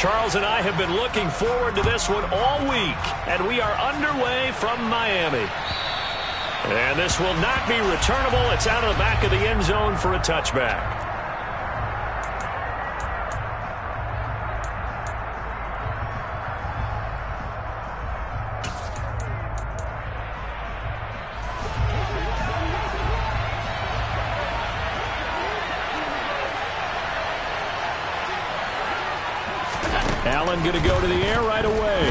Charles and I have been looking forward to this one all week, and we are underway from Miami. And this will not be returnable. It's out of the back of the end zone for a touchback. Allen going to go to the air right away.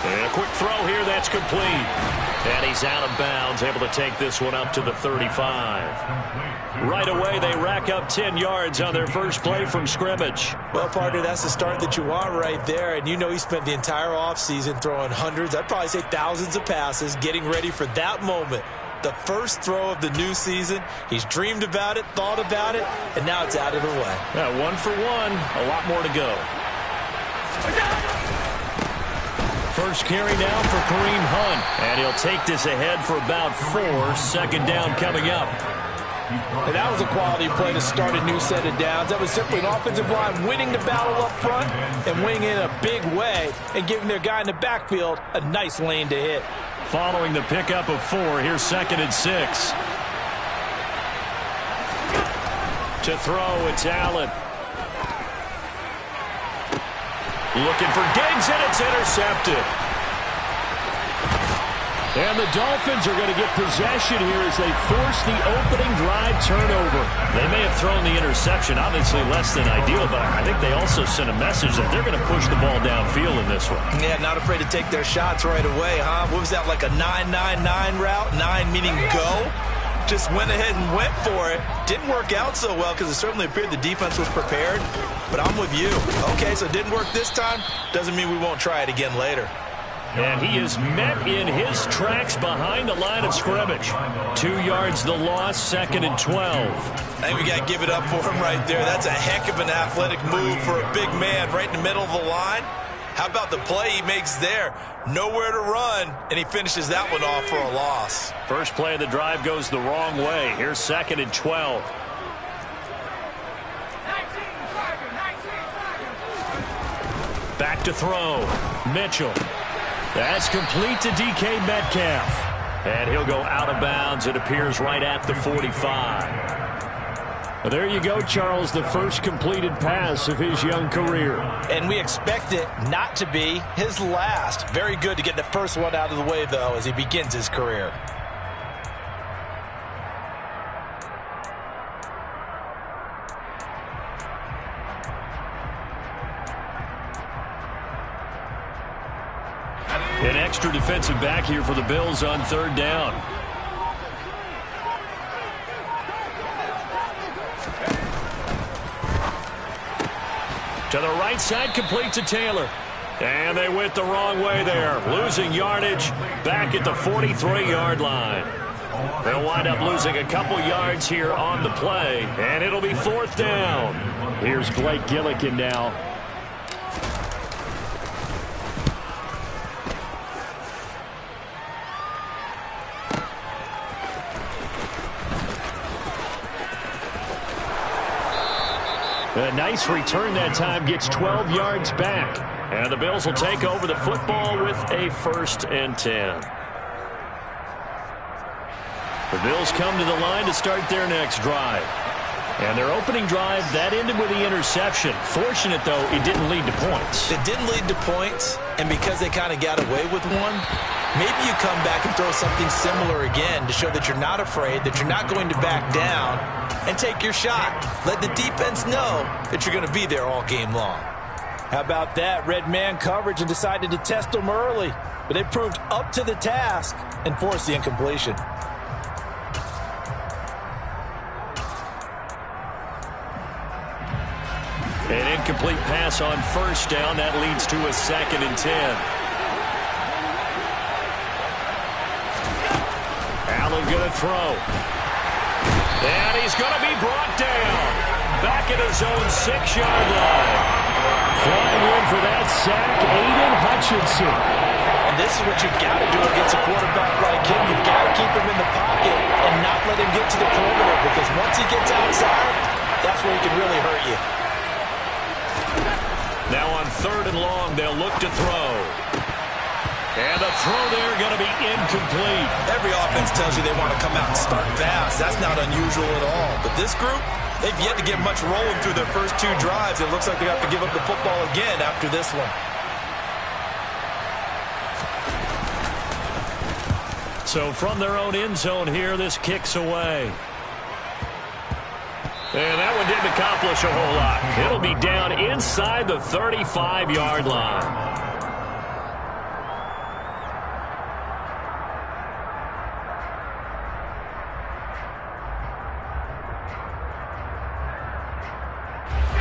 And a quick throw here, that's complete. And he's out of bounds, able to take this one up to the 35. Right away, they rack up 10 yards on their first play from scrimmage. Well, partner, that's the start that you want right there. And you know he spent the entire offseason throwing hundreds, I'd probably say thousands of passes, getting ready for that moment. The first throw of the new season. He's dreamed about it, thought about it, and now it's out of the way. Yeah, 1 for 1, a lot more to go. First carry now for Kareem Hunt. And he'll take this ahead for about 4. Second down coming up. And that was a quality play to start a new set of downs. That was simply an offensive line winning the battle up front and winning in a big way and giving their guy in the backfield a nice lane to hit. Following the pickup of 4, here's 2nd and 6. To throw, it's Allen. Looking for Diggs, and it's intercepted. And the Dolphins are going to get possession here as they force the opening drive turnover. They may have thrown the interception, obviously less than ideal, but I think they also sent a message that they're going to push the ball downfield in this one. Yeah, not afraid to take their shots right away, huh? What was that, like a 9-9-9 route? 9 meaning go? Just went ahead and went for it. Didn't work out so well because it certainly appeared the defense was prepared. But I'm with you. Okay, so it didn't work this time. Doesn't mean we won't try it again later. And he is met in his tracks behind the line of scrimmage. 2 yards the loss, 2nd and 12. I think we got to give it up for him right there. That's a heck of an athletic move for a big man right in the middle of the line. How about the play he makes there? Nowhere to run, and he finishes that one off for a loss. First play of the drive goes the wrong way. Here's 2nd and 12. Back to throw. Mitchell. That's complete to DK Metcalf. And he'll go out of bounds. It appears right at the 45. Well, there you go, Charles, the first completed pass of his young career. And we expect it not to be his last. Very good to get the first one out of the way, though, as he begins his career. An extra defensive back here for the Bills on 3rd down. To the right side, complete to Taylor. And they went the wrong way there. Losing yardage back at the 43-yard line. They'll wind up losing a couple yards here on the play. And it'll be 4th down. Here's Blake Gillikin now. A nice return that time, gets 12 yards back. And the Bills will take over the football with a 1st and 10. The Bills come to the line to start their next drive. And their opening drive, that ended with the interception. Fortunate, though, it didn't lead to points. It didn't lead to points, and because they kind of got away with one, maybe you come back and throw something similar again to show that you're not afraid, that you're not going to back down, and take your shot. Let the defense know that you're going to be there all game long. How about that? Red man coverage and decided to test them early, but they proved up to the task and forced the incompletion. An incomplete pass on 1st down. That leads to a 2nd and 10. Allen going to throw. And he's going to be brought down. Back at his own 6-yard line. Flying in for that sack, Aiden Hutchinson. And this is what you've got to do against a quarterback like him. You've got to keep him in the pocket and not let him get to the perimeter, because once he gets outside, that's where he can really hurt you. Now on 3rd and long, they'll look to throw. And the throw there going to be incomplete. Every offense tells you they want to come out and start fast. That's not unusual at all. But this group, they've yet to get much rolling through their first 2 drives. It looks like they have to give up the football again after this one. So from their own end zone here, this kicks away. And that one didn't accomplish a whole lot. It'll be down inside the 35-yard line.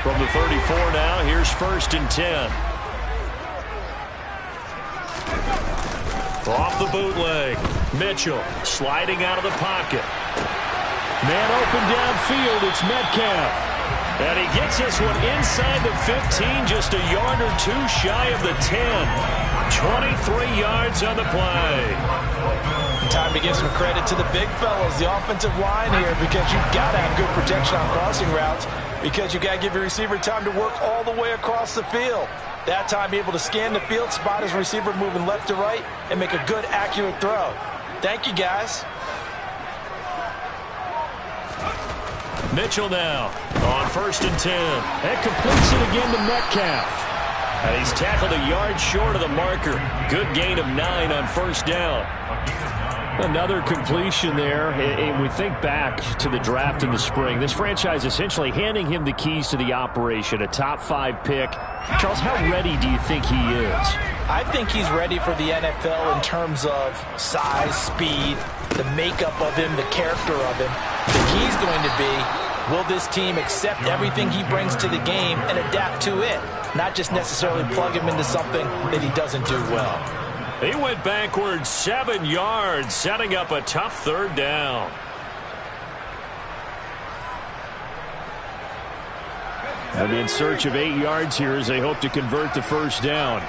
From the 34 now, here's 1st and 10. Off the bootleg. Mitchell sliding out of the pocket. Man open downfield, it's Metcalf. And he gets this one inside the 15, just a yard or 2 shy of the 10. 23 yards on the play. Time to give some credit to the big fellas, the offensive line here, because you've got to have good protection on crossing routes, because you've got to give your receiver time to work all the way across the field. That time, be able to scan the field, spot his receiver moving left to right, and make a good, accurate throw. Thank you, guys. Mitchell now on 1st and 10. And completes it again to Metcalf. And he's tackled a yard short of the marker. Good gain of 9 on 1st down. Another completion there. And we think back to the draft in the spring. This franchise essentially handing him the keys to the operation, a top 5 pick. Charles, how ready do you think he is? I think he's ready for the NFL in terms of size, speed, the makeup of him, the character of him. The key's going to be, will this team accept everything he brings to the game and adapt to it? Not just necessarily plug him into something that he doesn't do well. He went backwards 7 yards, setting up a tough 3rd down. They'll be in search of 8 yards here as they hope to convert the 1st down.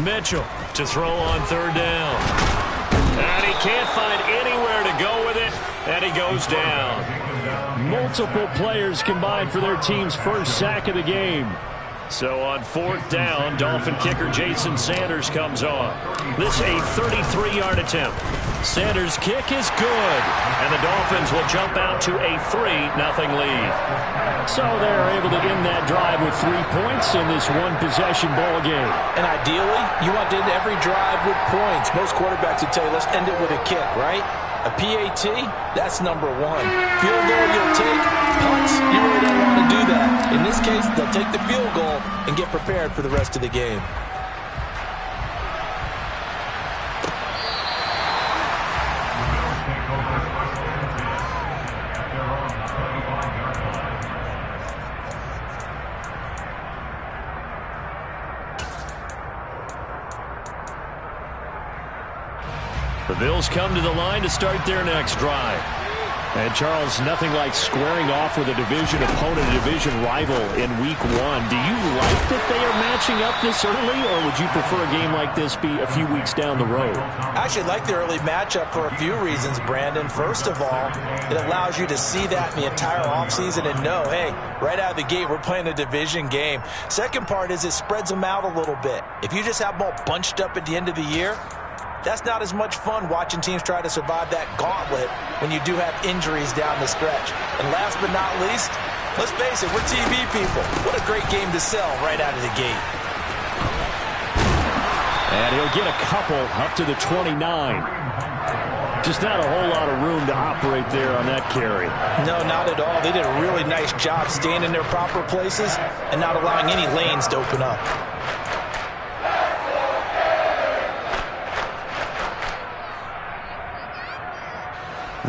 Mitchell to throw on 3rd down. And he can't find anywhere to go with it, and he goes down. Multiple players combined for their team's 1st sack of the game. So on 4th down, Dolphin kicker Jason Sanders comes on. This a 33-yard attempt. Sanders' kick is good, and the Dolphins will jump out to a 3-0 lead. So they're able to end that drive with 3 points in this one-possession ball game. And ideally, you want to end every drive with points. Most quarterbacks would tell you, let's end it with a kick, right? A PAT, that's number 1. Field goal you'll take, punts, you really don't want to do that. In this case, they'll take the field goal and get prepared for the rest of the game. The Bills come to the line to start their next drive. And, Charles, nothing like squaring off with a division opponent, a division rival in Week 1. Do you like that they are matching up this early, or would you prefer a game like this be a few weeks down the road? I actually like the early matchup for a few reasons, Brandon. First of all, it allows you to see that in the entire offseason and know, hey, right out of the gate, we're playing a division game. Second part is it spreads them out a little bit. If you just have them all bunched up at the end of the year, that's not as much fun watching teams try to survive that gauntlet when you do have injuries down the stretch. And last but not least, let's face it, we're TV people. What a great game to sell right out of the gate. And he'll get a couple up to the 29. Just not a whole lot of room to operate there on that carry. No, not at all. They did a really nice job staying in their proper places and not allowing any lanes to open up.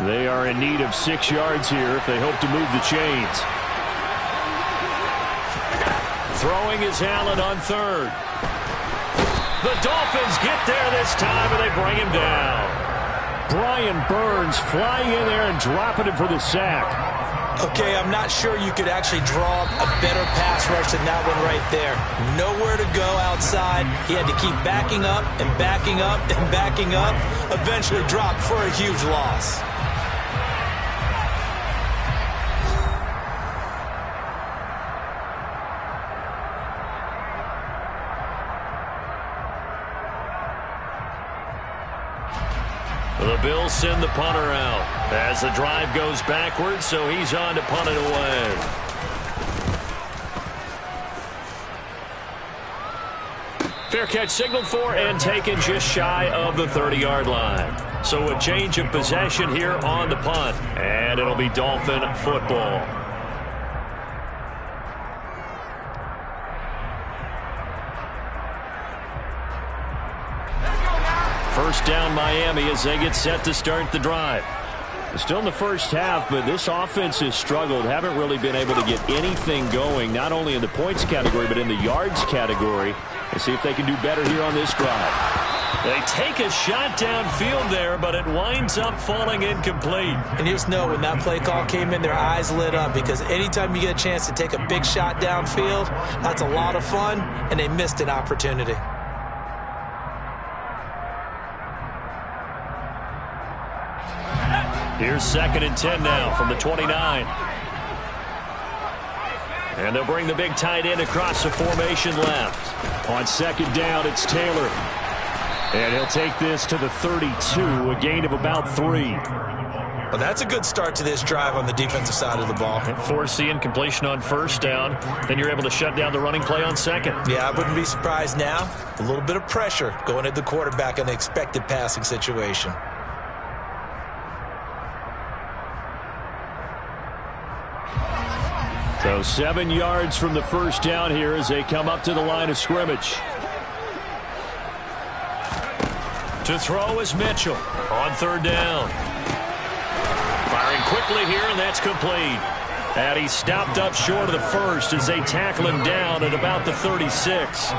They are in need of 6 yards here if they hope to move the chains. Throwing is Allen on 3rd. The Dolphins get there this time, and they bring him down. Brian Burns flying in there and dropping him for the sack. Okay, I'm not sure you could actually draw a better pass rush than that one right there. Nowhere to go outside. He had to keep backing up and backing up and backing up. Eventually dropped for a huge loss. The Bills send the punter out as the drive goes backwards, so he's on to punt it away. Fair catch signaled for and taken just shy of the 30-yard line. So a change of possession here on the punt, and it'll be Dolphin football. First down Miami as they get set to start the drive. Still in the first half, but this offense has struggled. Haven't really been able to get anything going, not only in the points category, but in the yards category. Let's see if they can do better here on this drive. They take a shot downfield there, but it winds up falling incomplete. And you just know when that play call came in, their eyes lit up, because anytime you get a chance to take a big shot downfield, that's a lot of fun, and they missed an opportunity. Here's 2nd and 10 now from the 29. And they'll bring the big tight end across the formation left. On 2nd down, it's Taylor. And he'll take this to the 32, a gain of about 3. Well, that's a good start to this drive on the defensive side of the ball. Force the incompletion on 1st down. Then you're able to shut down the running play on 2nd. Yeah, I wouldn't be surprised now. A little bit of pressure going at the quarterback in the expected passing situation. So 7 yards from the first down here as they come up to the line of scrimmage. To throw is Mitchell on 3rd down. Firing quickly here, and that's complete. And he's stopped up short of the first as they tackle him down at about the 36.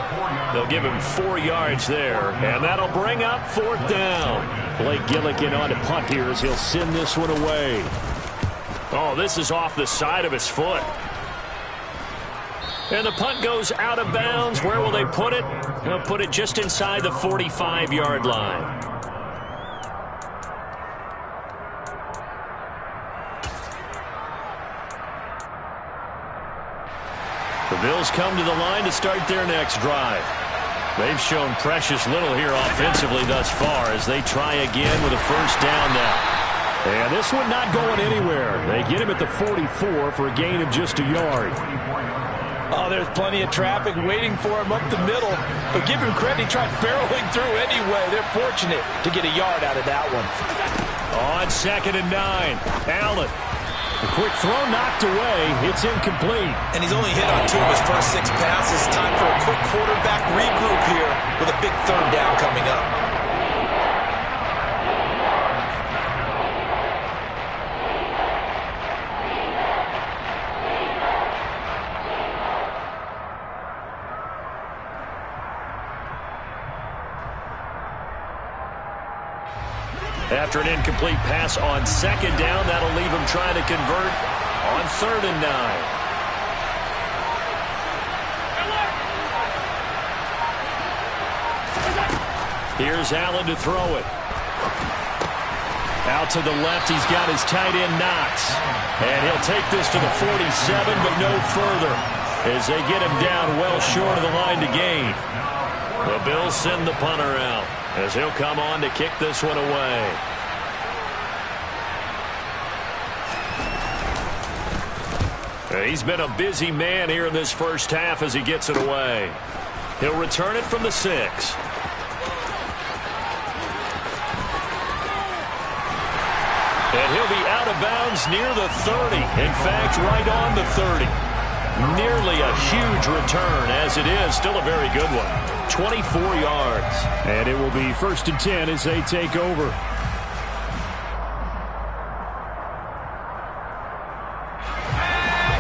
They'll give him 4 yards there, and that'll bring up 4th down. Blake Gillikin on to punt here as he'll send this one away. Oh, this is off the side of his foot. And the punt goes out of bounds. Where will they put it? They'll put it just inside the 45-yard line. The Bills come to the line to start their next drive. They've shown precious little here offensively thus far as they try again with a 1st down now. And this one not going anywhere. They get him at the 44 for a gain of just a yard. Oh, there's plenty of traffic waiting for him up the middle. But give him credit, he tried barreling through anyway. They're fortunate to get a yard out of that one. On 2nd and 9, Allen. A quick throw knocked away. It's incomplete. And he's only hit on 2 of his first 6 passes. Time for a quick quarterback regroup here with a big 3rd down coming up. After an incomplete pass on 2nd down, that'll leave him trying to convert on 3rd and 9. Here's Allen to throw it. Out to the left, he's got his tight end Knox. And he'll take this to the 47, but no further, as they get him down well short of the line to gain. The Bills send the punter out, as he'll come on to kick this one away. He's been a busy man here in this first half as he gets it away. He'll return it from the 6. And he'll be out of bounds near the 30. In fact, right on the 30. Nearly a huge return, as it is still a very good one. 24 yards. And it will be 1st and 10 as they take over.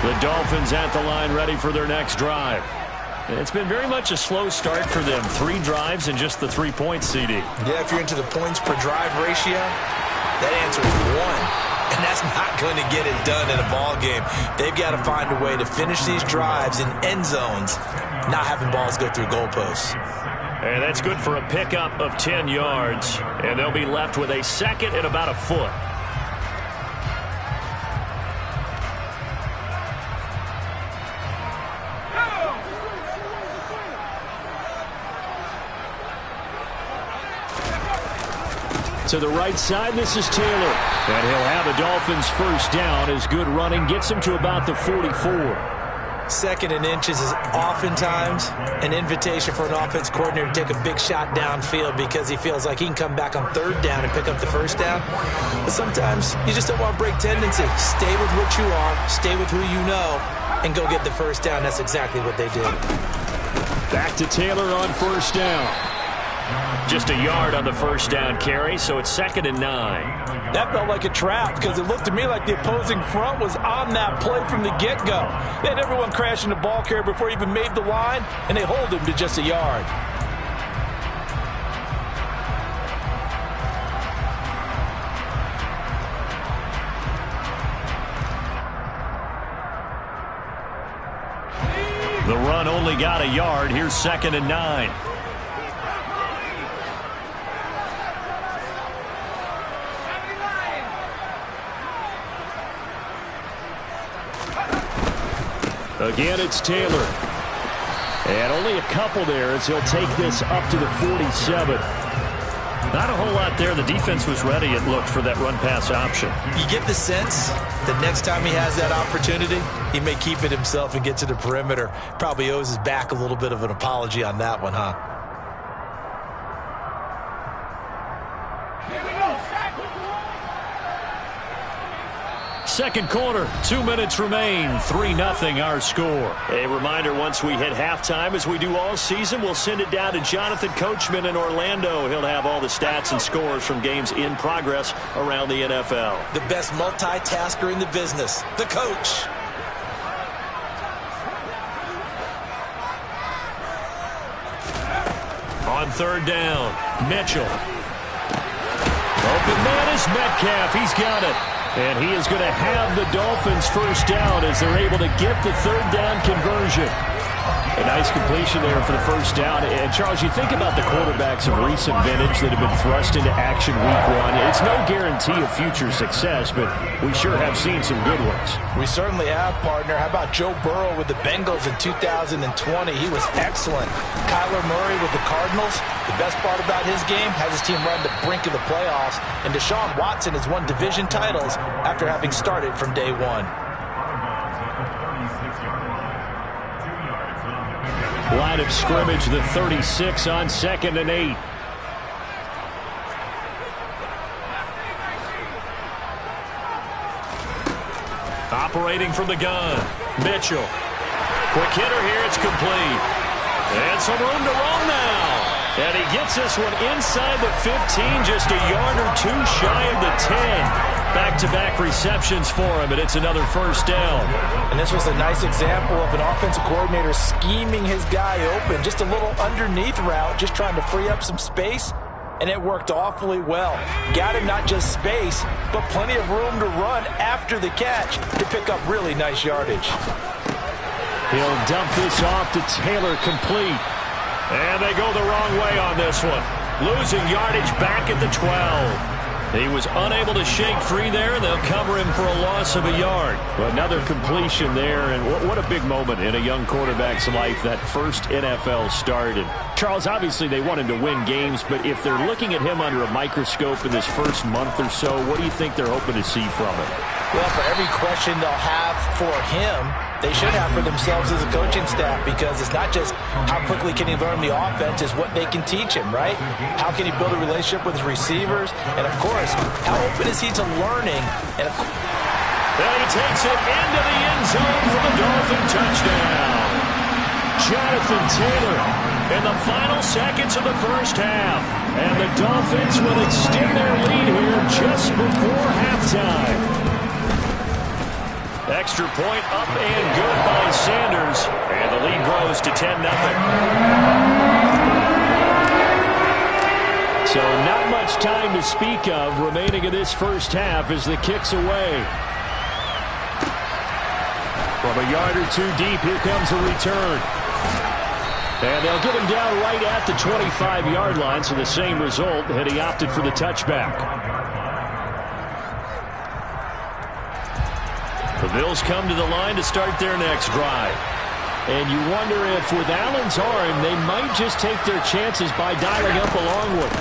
The Dolphins at the line ready for their next drive. It's been very much a slow start for them. 3 drives and just the 3 points, CD. Yeah, if you're into the points per drive ratio, that answer is 1. And that's not going to get it done in a ball game. They've got to find a way to finish these drives in end zones, not having balls go through goalposts. And that's good for a pickup of 10 yards. And they'll be left with a 2nd and about a foot. To the right side, this is Taylor. And he'll have a Dolphins first down as good running gets him to about the 44. 2nd and inches is oftentimes an invitation for an offense coordinator to take a big shot downfield because he feels like he can come back on 3rd down and pick up the first down. But sometimes you just don't want to break tendency. Stay with what you are, stay with who you know, and go get the first down. That's exactly what they did. Back to Taylor on first down. Just a yard on the first down carry, so it's 2nd and 9. That felt like a trap because it looked to me like the opposing front was on that play from the get-go. They had everyone crashing the ball carrier before he even made the line, and they hold him to just a yard. The run only got a yard. Here's 2nd and 9. Again, it's Taylor. And only a couple there as he'll take this up to the 47. Not a whole lot there. The defense was ready, it looked, for that run-pass option. You get the sense that next time he has that opportunity, he may keep it himself and get to the perimeter. Probably owes his back a little bit of an apology on that one, huh? Second quarter, 2 minutes remain, 3-0 our score. A reminder, once we hit halftime, as we do all season, we'll send it down to Jonathan Coachman in Orlando. He'll have all the stats and scores from games in progress around the NFL. The best multitasker in the business, the coach. On 3rd down, Mitchell. Open man is Metcalf. He's got it. And he is going to have the Dolphins first down as they're able to get the 3rd down conversion. A nice completion there for the first down. And, Charles, you think about the quarterbacks of recent vintage that have been thrust into action week 1. It's no guarantee of future success, but we sure have seen some good ones. We certainly have, partner. How about Joe Burrow with the Bengals in 2020? He was excellent. Kyler Murray with the Cardinals. The best part about his game has his team run the brink of the playoffs. And Deshaun Watson has won division titles after having started from day 1. Line of scrimmage, the 36 on 2nd and 8. Operating from the gun, Mitchell. Quick hitter here, it's complete. And some room to roam now. And he gets this one inside the 15, just a yard or two shy of the 10. Back-to-back receptions for him, and it's another first down. And this was a nice example of an offensive coordinator scheming his guy open. Just a little underneath route, just trying to free up some space, and it worked awfully well. Got him not just space, but plenty of room to run after the catch to pick up really nice yardage. He'll dump this off to Taylor, complete. And they go the wrong way on this one. Losing yardage back at the 12. He was unable to shake free there, and they'll cover him for a loss of a yard. Well, another completion there, and what a big moment in a young quarterback's life, that first NFL start. And Charles, obviously they want him to win games, but if they're looking at him under a microscope in this first month or so, what do you think they're hoping to see from him? Well, for every question they'll have for him, they should have for themselves as a coaching staff, because it's not just how quickly can he learn the offense, it's what they can teach him, right? How can he build a relationship with his receivers? And, of course, how open is he to learning? And he takes it into the end zone for the Dolphin touchdown. Jonathan Taylor in the final seconds of the first half. And the Dolphins will extend their lead here just before halftime. Extra point up and good by Sanders. And the lead grows to 10-0. So not much time to speak of remaining in this first half as the kick's away. From a yard or two deep, here comes a return. And they'll get him down right at the 25-yard line, so the same result had he opted for the touchback. The Bills come to the line to start their next drive. And you wonder if with Allen's arm, they might just take their chances by dialing up a long one.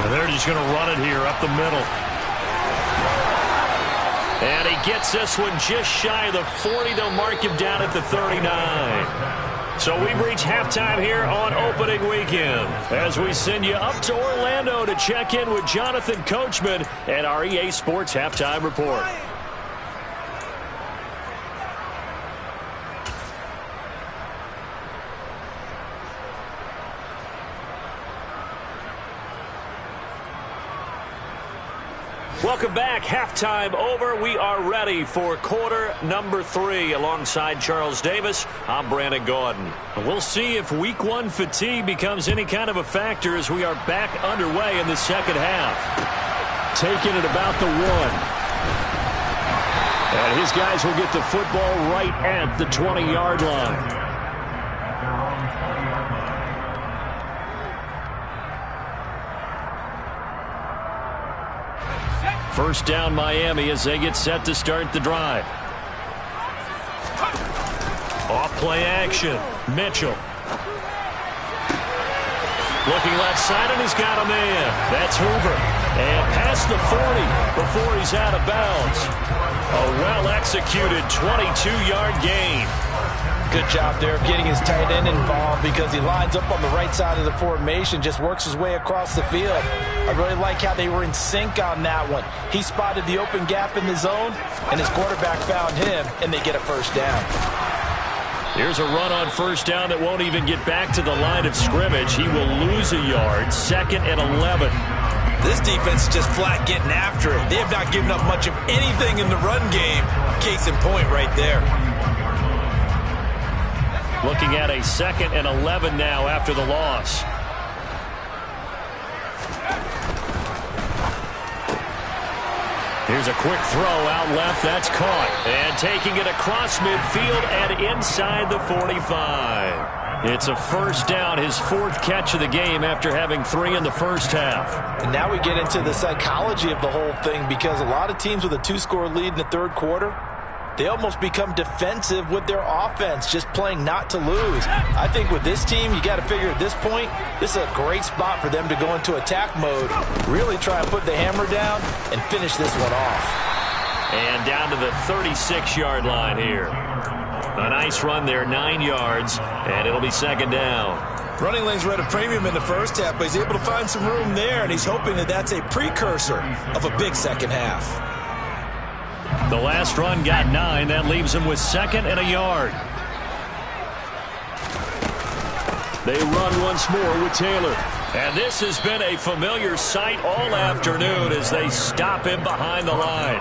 And they're just going to run it here up the middle. And he gets this one just shy of the 40. They'll mark him down at the 39. So we've reached halftime here on opening weekend as we send you up to Orlando to check in with Jonathan Coachman and our EA Sports Halftime Report. Welcome back. Halftime over. We are ready for quarter number 3. Alongside Charles Davis, I'm Brandon Gaudin. We'll see if week 1 fatigue becomes any kind of a factor as we are back underway in the second half. Taking it about the 1. And his guys will get the football right at the 20-yard line. First down Miami as they get set to start the drive. Off play action. Mitchell. Looking left side and he's got a man. That's Hoover. And past the 40 before he's out of bounds. A well-executed 22-yard gain. Good job there of getting his tight end involved because he lines up on the right side of the formation, just works his way across the field. I really like how they were in sync on that one. He spotted the open gap in the zone, and his quarterback found him, and they get a first down. Here's a run on first down that won't even get back to the line of scrimmage. He will lose a yard, 2nd and 11. This defense is just flat getting after it. They have not given up much of anything in the run game. Case in point right there. Looking at a 2nd and 11 now after the loss. Here's a quick throw out left. That's caught. And taking it across midfield and inside the 45. It's a first down, his 4th catch of the game after having 3 in the first half. And now we get into the psychology of the whole thing because a lot of teams with a 2-score lead in the third quarter, they almost become defensive with their offense, just playing not to lose. I think with this team, you got to figure at this point, this is a great spot for them to go into attack mode, really try and put the hammer down and finish this one off. And down to the 36-yard line here. A nice run there, 9 yards, and it'll be 2nd down. Running lanes were at a premium in the first half, but he's able to find some room there, and he's hoping that that's a precursor of a big second half. The last run got 9. That leaves him with 2nd and a yard. They run once more with Taylor. And this has been a familiar sight all afternoon as they stop him behind the line.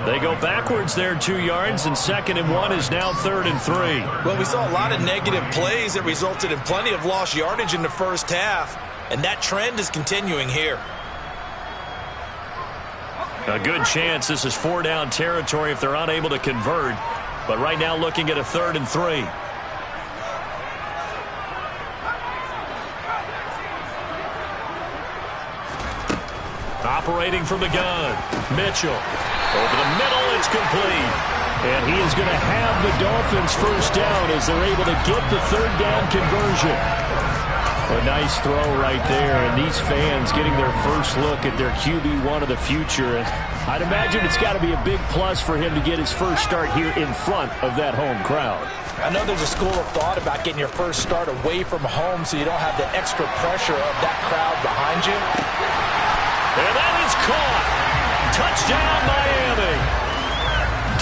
They go backwards there 2 yards, and 2nd and 1 is now 3rd and 3. Well, we saw a lot of negative plays that resulted in plenty of lost yardage in the first half, and that trend is continuing here. A good chance this is 4-down territory if they're unable to convert. But right now looking at a 3rd and 3. Operating from the gun. Mitchell. Over the middle, it's complete. And he is going to have the Dolphins first down as they're able to get the 3rd down conversion. A nice throw right there, and these fans getting their first look at their QB1 of the future. And I'd imagine it's got to be a big plus for him to get his first start here in front of that home crowd. I know there's a school of thought about getting your first start away from home so you don't have the extra pressure of that crowd behind you. And that is caught. Touchdown, Miami.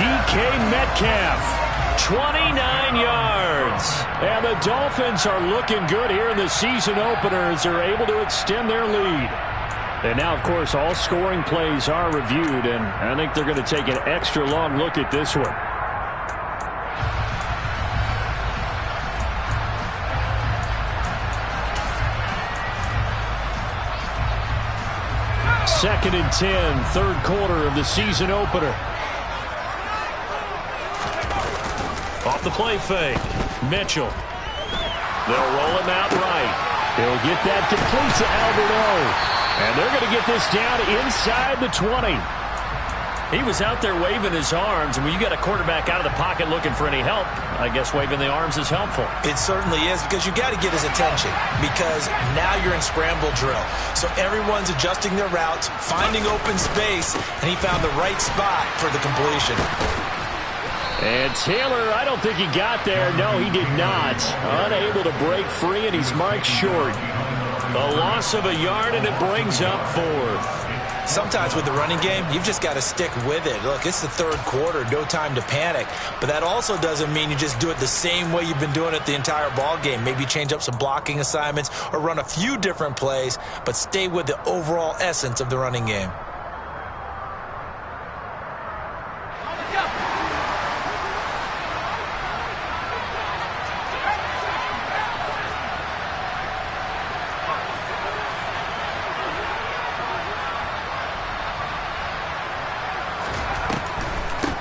DK Metcalf. 29 yards. And the Dolphins are looking good here in the season opener as they're able to extend their lead. And now, of course, all scoring plays are reviewed, and I think they're going to take an extra long look at this one. Second and 10, third quarter of the season opener. Off the play fake. Mitchell. They'll roll him out right. He'll get that complete to Albert O. And they're going to get this down inside the 20. He was out there waving his arms, and when you got a quarterback out of the pocket looking for any help, I guess waving the arms is helpful. It certainly is, because you got to get his attention, because now you're in scramble drill. So everyone's adjusting their routes, finding open space, and he found the right spot for the completion. And Taylor, I don't think he got there. No, he did not. Unable to break free, and he's marked short. A loss of a yard, and it brings up fourth. Sometimes with the running game, you've just got to stick with it. Look, it's the third quarter, no time to panic. But that also doesn't mean you just do it the same way you've been doing it the entire ball game. Maybe change up some blocking assignments or run a few different plays, but stay with the overall essence of the running game.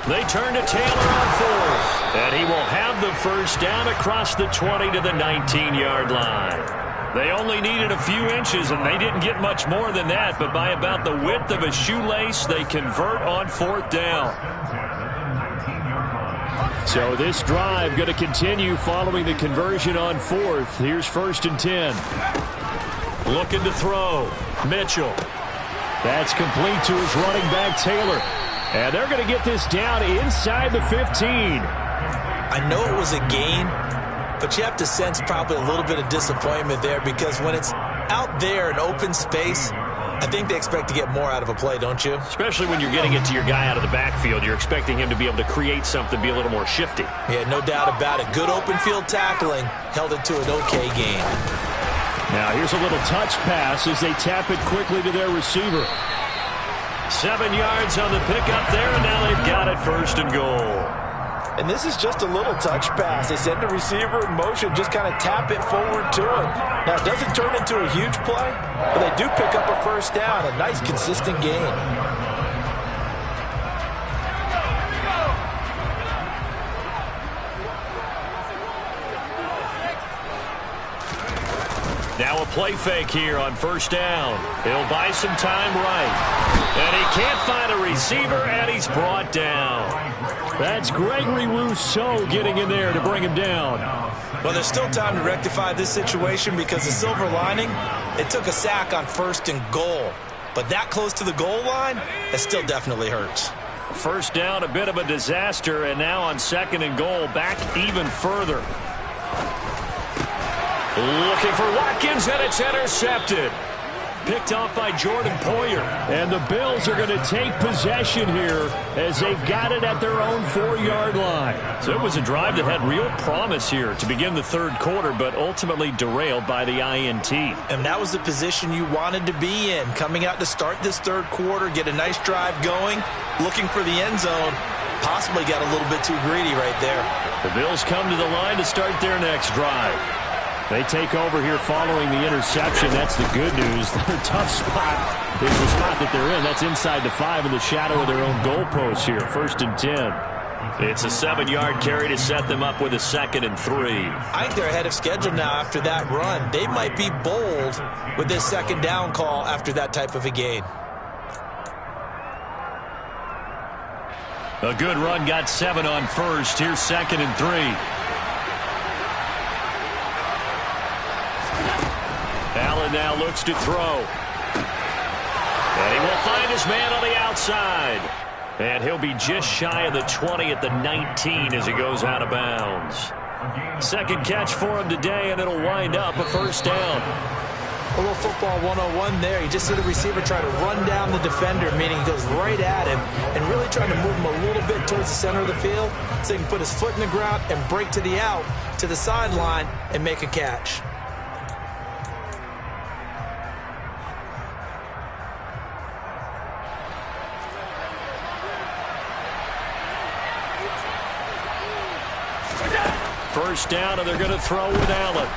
They turn to Taylor on fourth, and he will have the first down across the 20 to the 19-yard line. They only needed a few inches, and they didn't get much more than that, but by about the width of a shoelace, they convert on fourth down. So this drive going to continue following the conversion on fourth. Here's 1st and 10. Looking to throw. Mitchell. That's complete to his running back, Taylor. And they're going to get this down inside the 15. I know it was a gain, but you have to sense probably a little bit of disappointment there, because when it's out there in open space, I think they expect to get more out of a play, don't you? Especially when you're getting it to your guy out of the backfield. You're expecting him to be able to create something, be a little more shifty. Yeah, no doubt about it. Good open field tackling held it to an okay gain. Now here's a little touch pass as they tap it quickly to their receiver. 7 yards on the pickup there, and now they've got it 1st and goal. And this is just a little touch pass. They send the receiver in motion, just kind of tap it forward to him. Now, it doesn't turn into a huge play, but they do pick up a first down, a nice, consistent gain. Now a play fake here on 1st down. He'll buy some time right. And he can't find a receiver, and he's brought down. That's Gregory Rousseau getting in there to bring him down. Well, there's still time to rectify this situation, because the silver lining, it took a sack on 1st and goal. But that close to the goal line, that still definitely hurts. 1st down, a bit of a disaster, and now on 2nd and goal, back even further. Looking for Watkins, and it's intercepted. Picked off by Jordan Poyer. And the Bills are going to take possession here as they've got it at their own 4-yard line. So it was a drive that had real promise here to begin the third quarter, but ultimately derailed by the INT. And that was the position you wanted to be in, coming out to start this third quarter, get a nice drive going, looking for the end zone. Possibly got a little bit too greedy right there. The Bills come to the line to start their next drive. They take over here following the interception. That's the good news. Their tough spot is the spot that they're in. That's inside the 5 in the shadow of their own goalpost here. 1st and 10. It's a 7-yard carry to set them up with a 2nd and 3. I think they're ahead of schedule now after that run. They might be bold with this 2nd down call after that type of a gain. A good run got 7 on 1st. Here's 2nd and 3. Allen now looks to throw. And he will find his man on the outside. And he'll be just shy of the 20 at the 19 as he goes out of bounds. 2nd catch for him today, and it'll wind up a 1st down. A little football 101 there. You just see the receiver try to run down the defender, meaning he goes right at him and really trying to move him a little bit towards the center of the field so he can put his foot in the ground and break to the out, to the sideline, and make a catch. First down, and they're going to throw with Allen.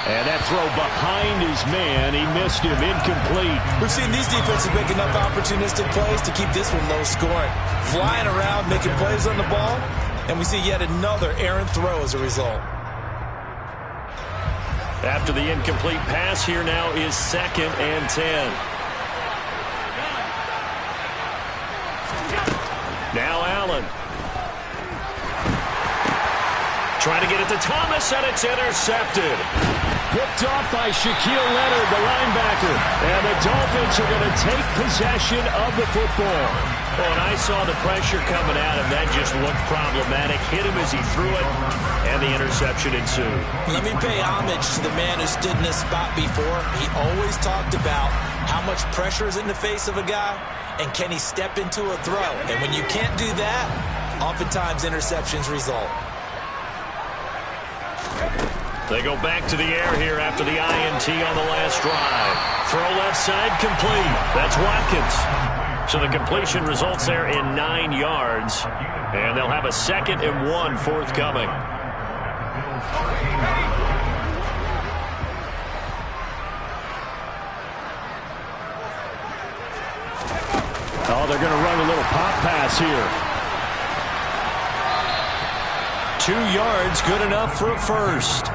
And that throw behind his man, he missed him, incomplete. We've seen these defenses make enough opportunistic plays to keep this one low scoring. Flying around, making plays on the ball, and we see yet another errant throw as a result. After the incomplete pass, here now is 2nd and 10. Trying to get it to Thomas, and it's intercepted. Picked off by Shaquille Leonard, the linebacker. And the Dolphins are going to take possession of the football. Well, when I saw the pressure coming at him, that just looked problematic. Hit him as he threw it, and the interception ensued. Let me pay homage to the man who stood in this spot before. He always talked about how much pressure is in the face of a guy, and can he step into a throw. And when you can't do that, oftentimes interceptions result. They go back to the air here after the INT on the last drive. Throw left side complete. That's Watkins. So the completion results there in 9 yards. And they'll have a 2nd and 1 forthcoming. Oh, they're going to run a little pop pass here. 2 yards, good enough for a first.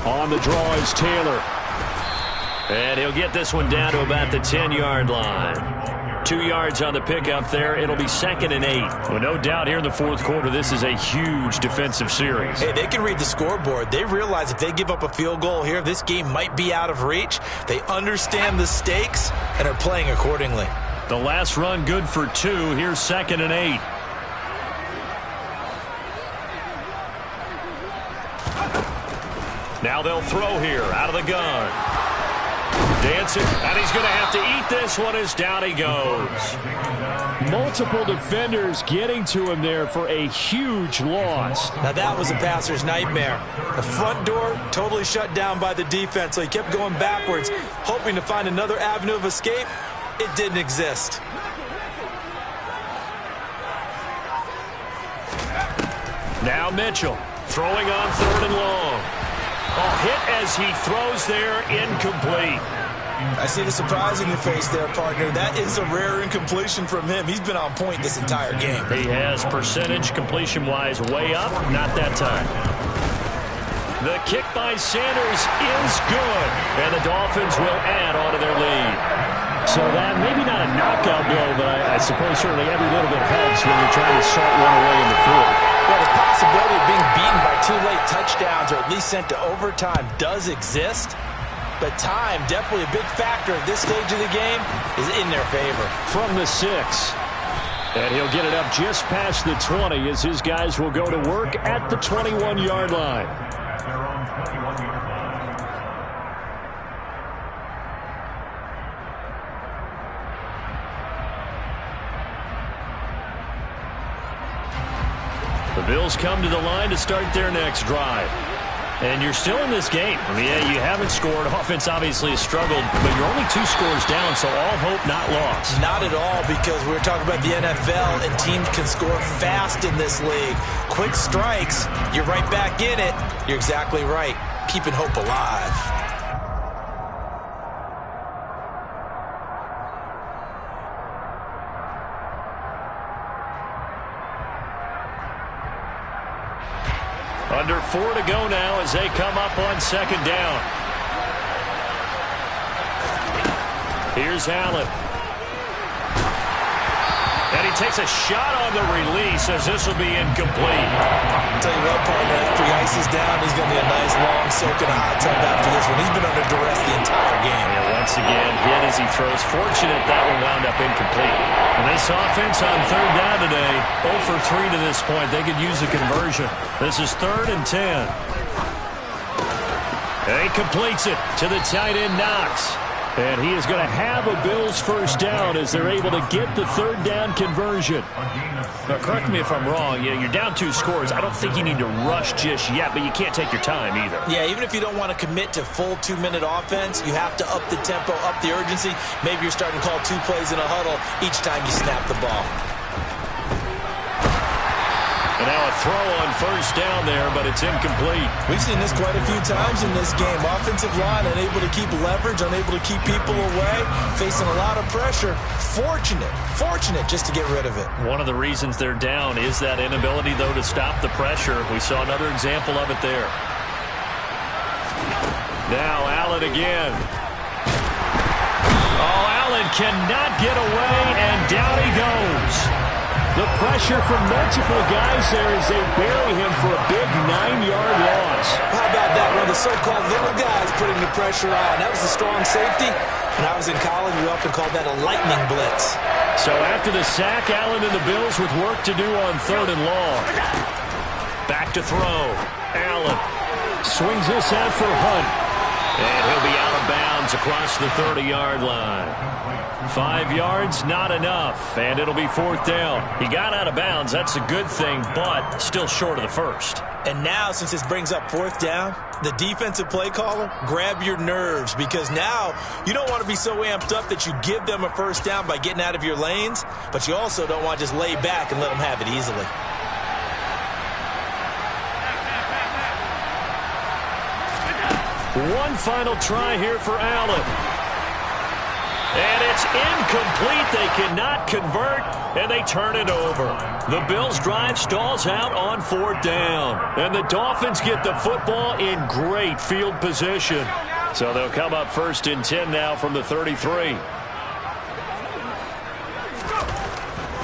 On the draw is Taylor. And he'll get this one down to about the 10-yard line. 2 yards on the pickup there. It'll be 2nd and 8. Well, no doubt here in the fourth quarter, this is a huge defensive series. Hey, they can read the scoreboard. They realize if they give up a field goal here, this game might be out of reach. They understand the stakes and are playing accordingly. The last run good for 2. Here's 2nd and 8. Now they'll throw here out of the gun. Dancing, and he's going to have to eat this one as down he goes. Multiple defenders getting to him there for a huge loss. Now that was a passer's nightmare. The front door totally shut down by the defense, so he kept going backwards, hoping to find another avenue of escape. It didn't exist. Now Mitchell throwing on 3rd and long. A hit as he throws there, incomplete. I see the surprise in your face there, partner. That is a rare incompletion from him. He's been on point this entire game. He has percentage completion-wise way up, not that time. The kick by Sanders is good, and the Dolphins will add on to their lead. So that maybe not a knockout blow, but I suppose certainly every little bit helps when you're trying to salt one away in the fourth. Well, the possibility of being beaten by 2 late touchdowns or at least sent to overtime does exist. But time, definitely a big factor at this stage of the game, is in their favor. From the 6. And he'll get it up just past the 20 as his guys will go to work at the 21-yard line. The Bills come to the line to start their next drive. And you're still in this game. I mean, yeah, you haven't scored. Offense obviously has struggled, but you're only 2 scores down, so all hope not lost. Not at all, because we're talking about the NFL, and teams can score fast in this league. Quick strikes, you're right back in it. You're exactly right. Keeping hope alive. Under 4 to go now as they come up on 2nd down. Here's Allen. And he takes a shot on the release as this will be incomplete. I'll tell you what, partner, after he ices down, he's going to be a nice long soak in a hot tub after this one. He's been under duress the entire game. And once again, hit as he throws. Fortunate that one wound up incomplete. And this offense on 3rd down today, 0 for 3 to this point. They could use a conversion. This is 3rd and 10. And he completes it to the tight end, Knox. And he is going to have a Bills first down as they're able to get the 3rd down conversion. Now, correct me if I'm wrong. You're down 2 scores. I don't think you need to rush just yet, but you can't take your time either. Yeah, even if you don't want to commit to full 2-minute offense, you have to up the tempo, up the urgency. Maybe you're starting to call 2 plays in a huddle each time you snap the ball. And now a throw on first down there, but it's incomplete. We've seen this quite a few times in this game. Offensive line unable to keep leverage, unable to keep people away, facing a lot of pressure. Fortunate just to get rid of it. One of the reasons they're down is that inability, though, to stop the pressure. We saw another example of it there. Now Allen again. Oh, Allen cannot get away, and down he goes. The pressure from multiple guys there as they bury him for a big 9-yard loss. How about that? One of the so-called little guys putting the pressure on. That was a strong safety. When I was in college, we often called that a lightning blitz. So after the sack, Allen and the Bills with work to do on 3rd and long. Back to throw. Allen swings this out for Hunt. And he'll be out of bounds across the 30-yard line. 5 yards, not enough, and it'll be 4th down. He got out of bounds. That's a good thing, but still short of the first. And now, since this brings up 4th down, the defensive play caller, grab your nerves, because now you don't want to be so amped up that you give them a first down by getting out of your lanes, but you also don't want to just lay back and let them have it easily. One final try here for Allen. And it's incomplete. They cannot convert, and they turn it over. The Bills' drive stalls out on 4th down. And the Dolphins get the football in great field position. So they'll come up 1st and 10 now from the 33.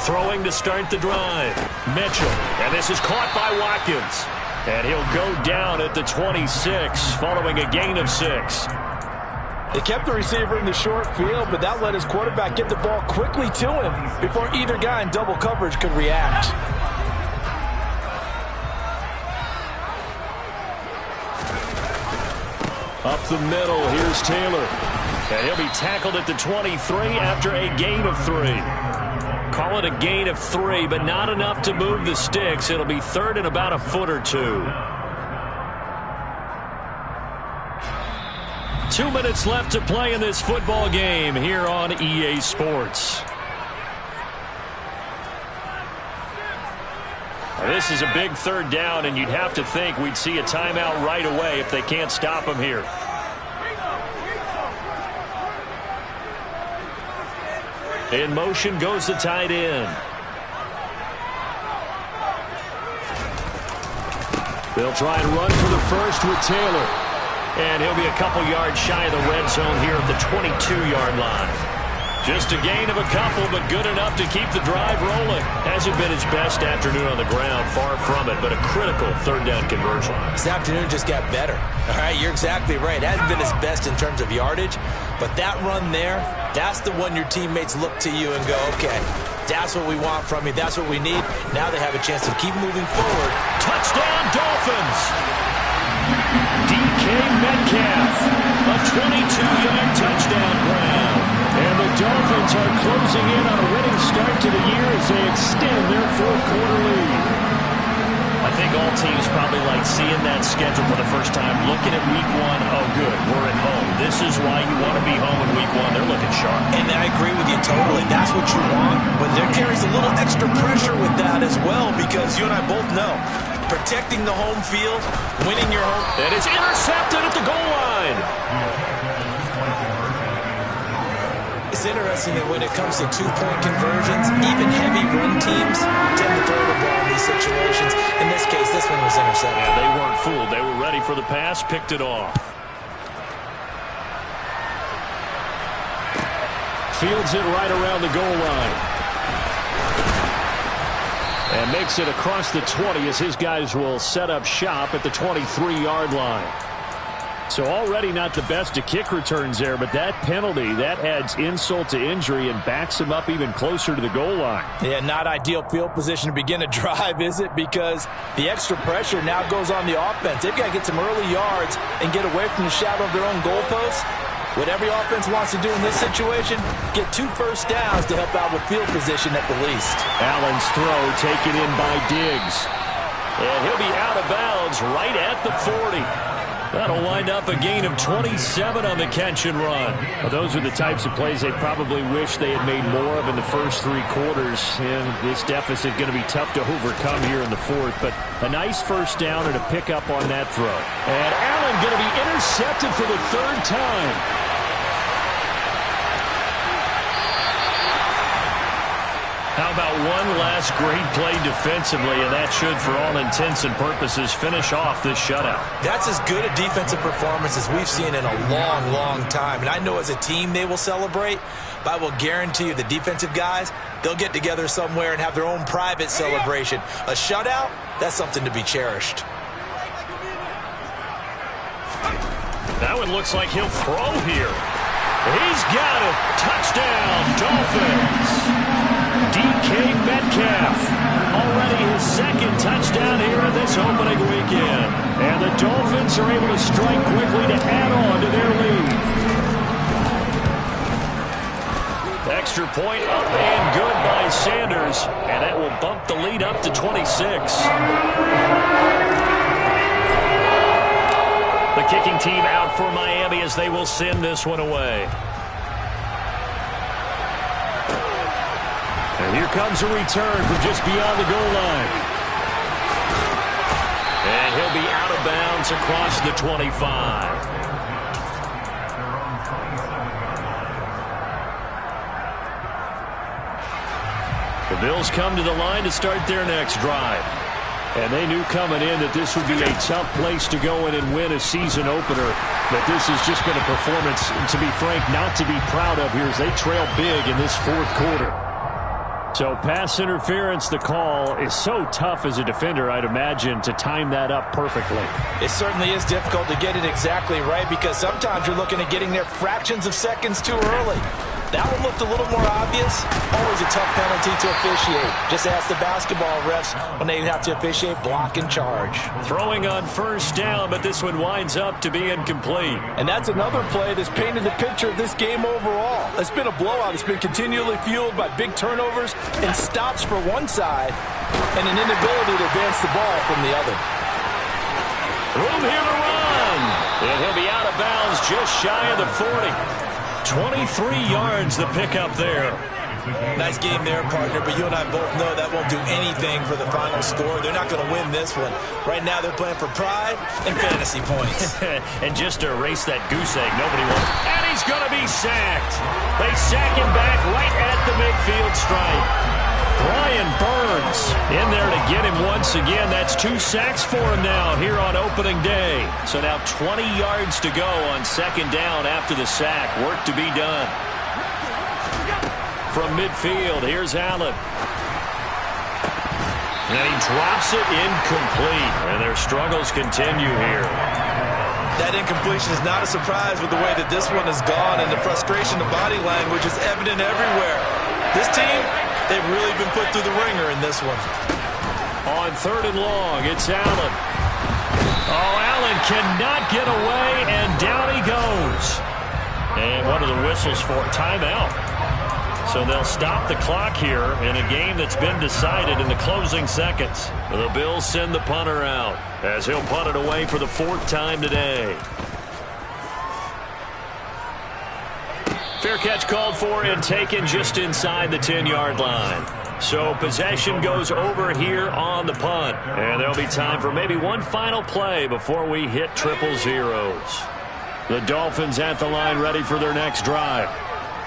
Throwing to start the drive. Mitchell. And this is caught by Watkins. And he'll go down at the 26 following a gain of 6. They kept the receiver in the short field, but that let his quarterback get the ball quickly to him before either guy in double coverage could react. Up the middle, here's Taylor. And he'll be tackled at the 23 after a gain of 3. Call it a gain of 3, but not enough to move the sticks. It'll be 3rd and about a foot or 2. 2 minutes left to play in this football game here on EA Sports. Now, this is a big 3rd down, and you'd have to think we'd see a timeout right away if they can't stop him here. In motion goes the tight end. They'll try and run for the first with Taylor. And he'll be a couple yards shy of the red zone here at the 22-yard line. Just a gain of a couple, but good enough to keep the drive rolling. Hasn't been his best afternoon on the ground, far from it, but a critical 3rd down conversion. This afternoon just got better. All right, you're exactly right. It hasn't been his best in terms of yardage, but that run there, that's the one your teammates look to you and go, okay, that's what we want from you. That's what we need. Now they have a chance to keep moving forward. Touchdown, Dolphins! DK Metcalf, a 22-yard touchdown grab. And the Dolphins are closing in on a winning start to the year as they extend their 4th quarter lead. I think all teams probably like seeing that schedule for the first time, looking at week 1. Oh, good, we're at home. This is why you want to be home in week 1. They're looking sharp. And I agree with you totally. That's what you want. But there carries a little extra pressure with that as well, because you and I both know protecting the home field, winning your home. And it's intercepted at the goal line. It's interesting that when it comes to 2-point conversions, even heavy run teams tend to throw the ball in these situations. In this case, this one was intercepted. Yeah, they weren't fooled. They were ready for the pass, picked it off. Fields it right around the goal line. And makes it across the 20 as his guys will set up shop at the 23-yard line. So already not the best of kick returns there, but that penalty, that adds insult to injury and backs him up even closer to the goal line. Yeah, not ideal field position to begin a drive, is it? Because the extra pressure now goes on the offense. They've got to get some early yards and get away from the shadow of their own goalposts. What every offense wants to do in this situation, get 2 first downs to help out with field position at the least. Allen's throw taken in by Diggs. And he'll be out of bounds right at the 40. That'll wind up a gain of 27 on the catch and run. Well, those are the types of plays they probably wish they had made more of in the first 3 quarters. And this deficit going to be tough to overcome here in the fourth. But a nice first down and a pickup on that throw. And Allen going to be intercepted for the 3rd time. How about one last great play defensively, and that should, for all intents and purposes, finish off this shutout. That's as good a defensive performance as we've seen in a long, long time. And I know as a team they will celebrate, but I will guarantee you the defensive guys, they'll get together somewhere and have their own private celebration. A shutout, that's something to be cherished. That one looks like he'll throw here. He's got it. Touchdown, Dolphins. DK Metcalf, already his 2nd touchdown here in this opening weekend. And the Dolphins are able to strike quickly to add on to their lead. Extra point up and good by Sanders. And that will bump the lead up to 26. The kicking team out for Miami as they will send this one away. And here comes a return from just beyond the goal line. And he'll be out of bounds across the 25. The Bills come to the line to start their next drive. And they knew coming in that this would be a tough place to go in and win a season opener. But this has just been a performance, to be frank, not to be proud of here as they trail big in this 4th quarter. So pass interference, the call is so tough as a defender, I'd imagine, to time that up perfectly. It certainly is difficult to get it exactly right because sometimes you're looking at getting there fractions of seconds too early. That one looked a little more obvious. Always a tough penalty to officiate. Just ask the basketball refs when they have to officiate block and charge. Throwing on first down, but this one winds up to be incomplete. And that's another play that's painted the picture of this game overall. It's been a blowout. It's been continually fueled by big turnovers and stops for one side and an inability to advance the ball from the other. Room here to run. And he'll be out of bounds just shy of the 40. 23 yards the pickup there. Nice game there, partner, but you and I both know that won't do anything for the final score. They're not going to win this one. Right now they're playing for pride and fantasy points. And just to erase that goose egg, nobody wants. And he's going to be sacked. They sack him back right at the midfield stripe. Brian Burns in there to get him once again. That's 2 sacks for him now here on opening day. So now 20 yards to go on 2nd down after the sack. Work to be done. From midfield, here's Allen. And he drops it incomplete. And their struggles continue here. That incompletion is not a surprise with the way that this one has gone, and the frustration, the body language is evident everywhere. This team, they've really been put through the ringer in this one. On 3rd and long, it's Allen. Oh, Allen cannot get away, and down he goes. And one of the whistles for timeout. So they'll stop the clock here in a game that's been decided in the closing seconds. The Bills send the punter out as he'll punt it away for the 4th time today. Fair catch called for and taken just inside the 10-yard line. So possession goes over here on the punt. And there'll be time for maybe one final play before we hit 000. The Dolphins at the line ready for their next drive.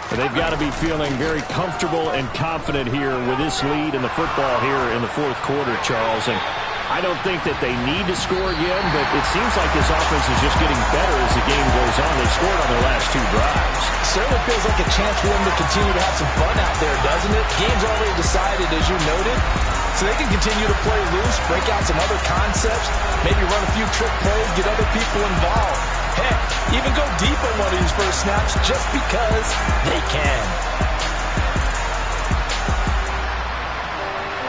And they've got to be feeling very comfortable and confident here with this lead in the football here in the 4th quarter, Charles. And I don't think that they need to score again, but it seems like this offense is just getting better as the game goes on. They scored on their last 2 drives. Certainly feels like a chance for them to continue to have some fun out there, doesn't it? Game's already decided, as you noted. So they can continue to play loose, break out some other concepts, maybe run a few trick plays, get other people involved. Heck, even go deep on one of these first snaps just because they can.